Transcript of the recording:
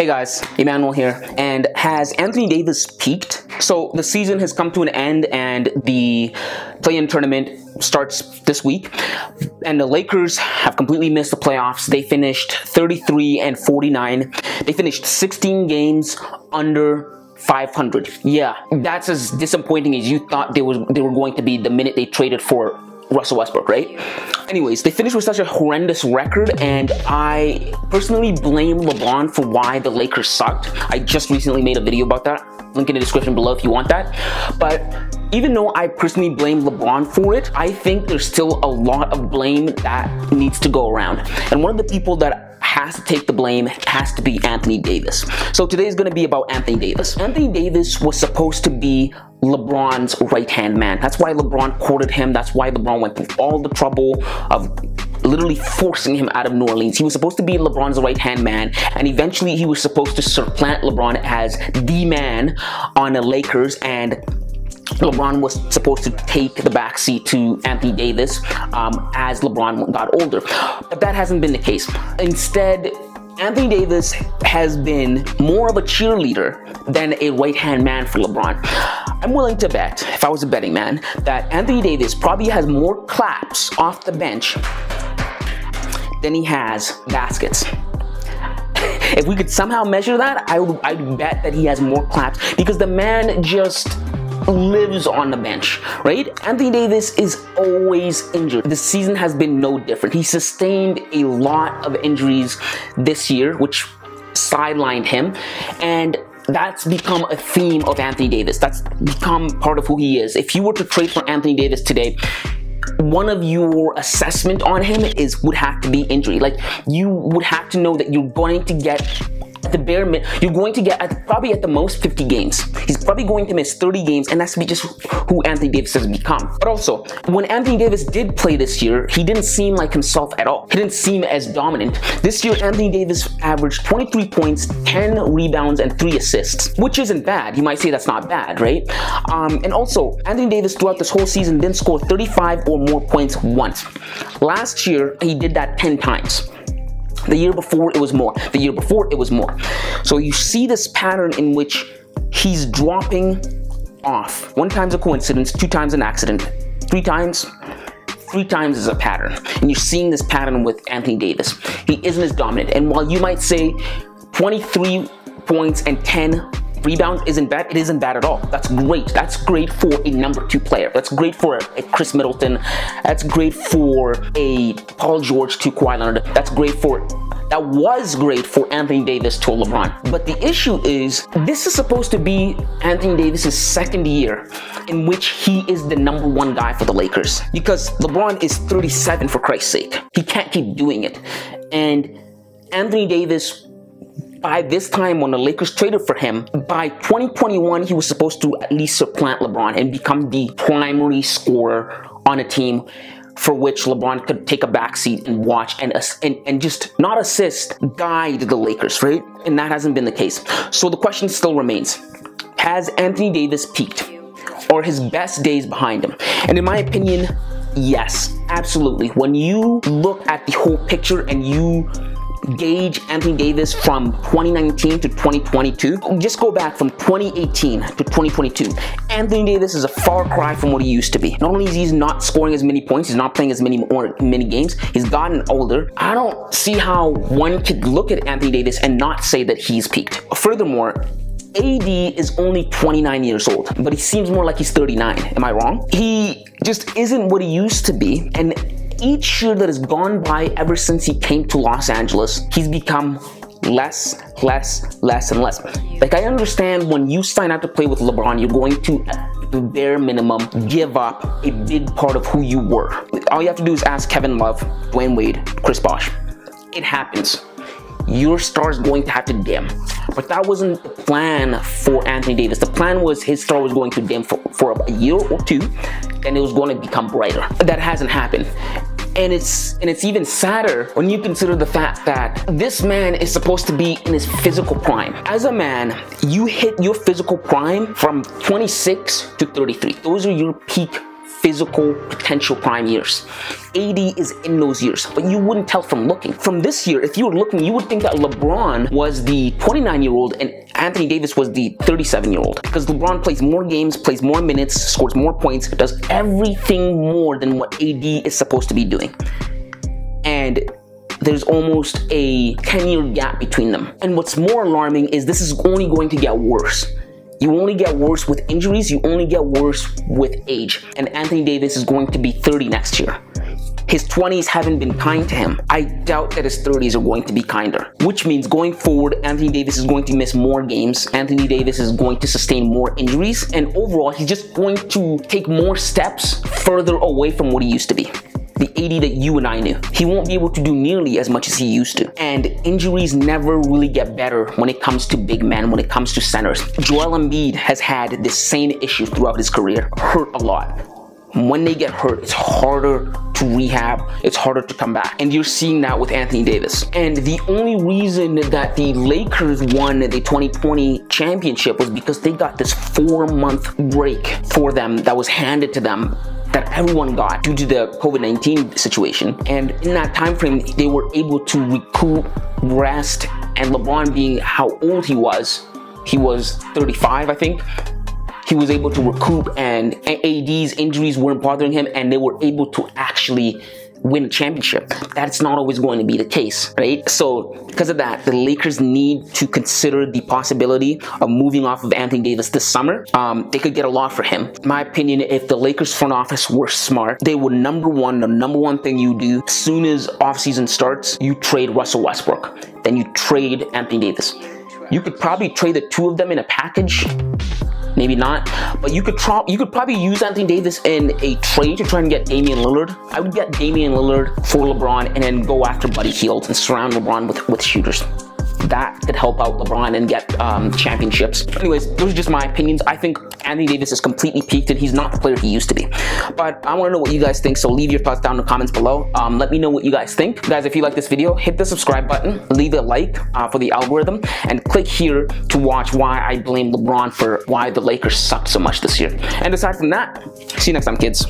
Hey guys, Emmanuel here. And has Anthony Davis peaked? So the season has come to an end and the play-in tournament starts this week. And the Lakers have completely missed the playoffs. They finished 33-49. They finished 16 games under 500. Yeah, that's as disappointing as you thought they were going to be the minute they traded for Russell Westbrook, right? Anyways, they finished with such a horrendous record, and I personally blame LeBron for why the Lakers sucked. I just recently made a video about that. Link in the description below if you want that. But even though I personally blame LeBron for it, I think there's still a lot of blame that needs to go around. And one of the people that has to take the blame has to be Anthony Davis. So today is going to be about Anthony Davis. Anthony Davis was supposed to be LeBron's right-hand man. That's why LeBron courted him. That's why LeBron went through all the trouble of literally forcing him out of New Orleans. He was supposed to be LeBron's right-hand man, and eventually he was supposed to supplant LeBron as the man on the Lakers, and LeBron was supposed to take the backseat to Anthony Davis as LeBron got older. But that hasn't been the case. Instead, Anthony Davis has been more of a cheerleader than a right-hand man for LeBron. I'm willing to bet, if I was a betting man, that Anthony Davis probably has more claps off the bench than he has baskets. If we could somehow measure that, I'd bet that he has more claps, because the man just lives on the bench, right? Anthony Davis is always injured. The season has been no different. He sustained a lot of injuries this year, which sidelined him, and that's become a theme of Anthony Davis. That's become part of who he is. If you were to trade for Anthony Davis today, one of your assessment on him would have to be injury. Like, you would have to know that you're going to get at the bare minimum, you're going to get probably at the most 50 games. He's probably going to miss 30 games, and that's just who Anthony Davis has become. But also, when Anthony Davis did play this year, he didn't seem like himself at all. He didn't seem as dominant. This year, Anthony Davis averaged 23 points, 10 rebounds, and 3 assists, which isn't bad. You might say that's not bad, right? And also, Anthony Davis throughout this whole season didn't score 35 or more points once. Last year, he did that 10 times. The year before, it was more. The year before, it was more. So you see this pattern in which he's dropping off. One time's a coincidence, 2 times an accident, 3 times is a pattern. And you're seeing this pattern with Anthony Davis. He isn't as dominant. And while you might say 23 points and 10 rebounds isn't bad, it isn't bad at all. That's great. That's great for a number 2 player. That's great for a Chris Middleton. That's great for a Paul George to Kawhi Leonard. That was great for Anthony Davis to LeBron. But the issue is, this is supposed to be Anthony Davis's second year in which he is the number 1 guy for the Lakers. Because LeBron is 37, for Christ's sake. He can't keep doing it. And Anthony Davis, by this time when the Lakers traded for him, by 2021, he was supposed to at least supplant LeBron and become the primary scorer on a team for which LeBron could take a backseat and watch and just not assist, guide the Lakers, right? And that hasn't been the case. So the question still remains, has Anthony Davis peaked? Or his best days behind him? And in my opinion, yes, absolutely. When you look at the whole picture and you gauge Anthony Davis from 2019 to 2022, just go back from 2018 to 2022. Anthony Davis is a far cry from what he used to be. Not only is he not scoring as many points, he's not playing as many games, he's gotten older. I don't see how one could look at Anthony Davis and not say that he's peaked. Furthermore, AD is only 29 years old, but he seems more like he's 39. Am I wrong? He just isn't what he used to be, and each year that has gone by ever since he came to Los Angeles, he's become less and less. Like, I understand when you sign out to play with LeBron, you're going to, at the bare minimum, give up a big part of who you were. All you have to do is ask Kevin Love, Dwayne Wade, Chris Bosh. It happens. Your star is going to have to dim. But that wasn't the plan for Anthony Davis. The plan was his star was going to dim for a year or 2, and it was going to become brighter. That hasn't happened. And it's even sadder when you consider the fact that this man is supposed to be in his physical prime. As a man, you hit your physical prime from 26 to 33. Those are your peak physical potential prime years. AD is in those years, but you wouldn't tell from looking. From this year, if you were looking, you would think that LeBron was the 29-year-old and Anthony Davis was the 37-year-old. Because LeBron plays more games, plays more minutes, scores more points, does everything more than what AD is supposed to be doing. And there's almost a 10-year gap between them. And what's more alarming is this is only going to get worse. You only get worse with injuries, you only get worse with age. And Anthony Davis is going to be 30 next year. His 20s haven't been kind to him. I doubt that his 30s are going to be kinder. Which means going forward, Anthony Davis is going to miss more games. Anthony Davis is going to sustain more injuries. And overall, he's just going to take more steps further away from what he used to be. The AD that you and I knew. He won't be able to do nearly as much as he used to. And injuries never really get better when it comes to big men, when it comes to centers. Joel Embiid has had this same issue throughout his career. Hurt a lot. When they get hurt, it's harder to rehab, it's harder to come back. And you're seeing that with Anthony Davis. And the only reason that the Lakers won the 2020 championship was because they got this 4-month break for them that was handed to them that everyone got due to the COVID-19 situation. And in that time frame, they were able to recoup, rest, and LeBron being how old he was 35, I think. He was able to recoup, and AD's injuries weren't bothering him, and they were able to actually win a championship. That's not always going to be the case, right? So because of that, the Lakers need to consider the possibility of moving off of Anthony Davis this summer. They could get a lot for him. In my opinion, if the Lakers front office were smart, they would the number one thing you do as soon as offseason starts, you trade Russell Westbrook. Then you trade Anthony Davis. You could probably trade the two of them in a package. Maybe not, but you could probably use Anthony Davis in a trade to try and get Damian Lillard. I would get Damian Lillard for LeBron and then go after Buddy Hield and surround LeBron with shooters. That could help out LeBron and get championships. Anyways, those are just my opinions. I think Anthony Davis is completely peaked and he's not the player he used to be. But I want to know what you guys think, so leave your thoughts down in the comments below. Let me know what you guys think. Guys, if you like this video, hit the subscribe button, leave a like for the algorithm, and click here to watch why I blame LeBron for why the Lakers sucked so much this year. And aside from that, see you next time, kids.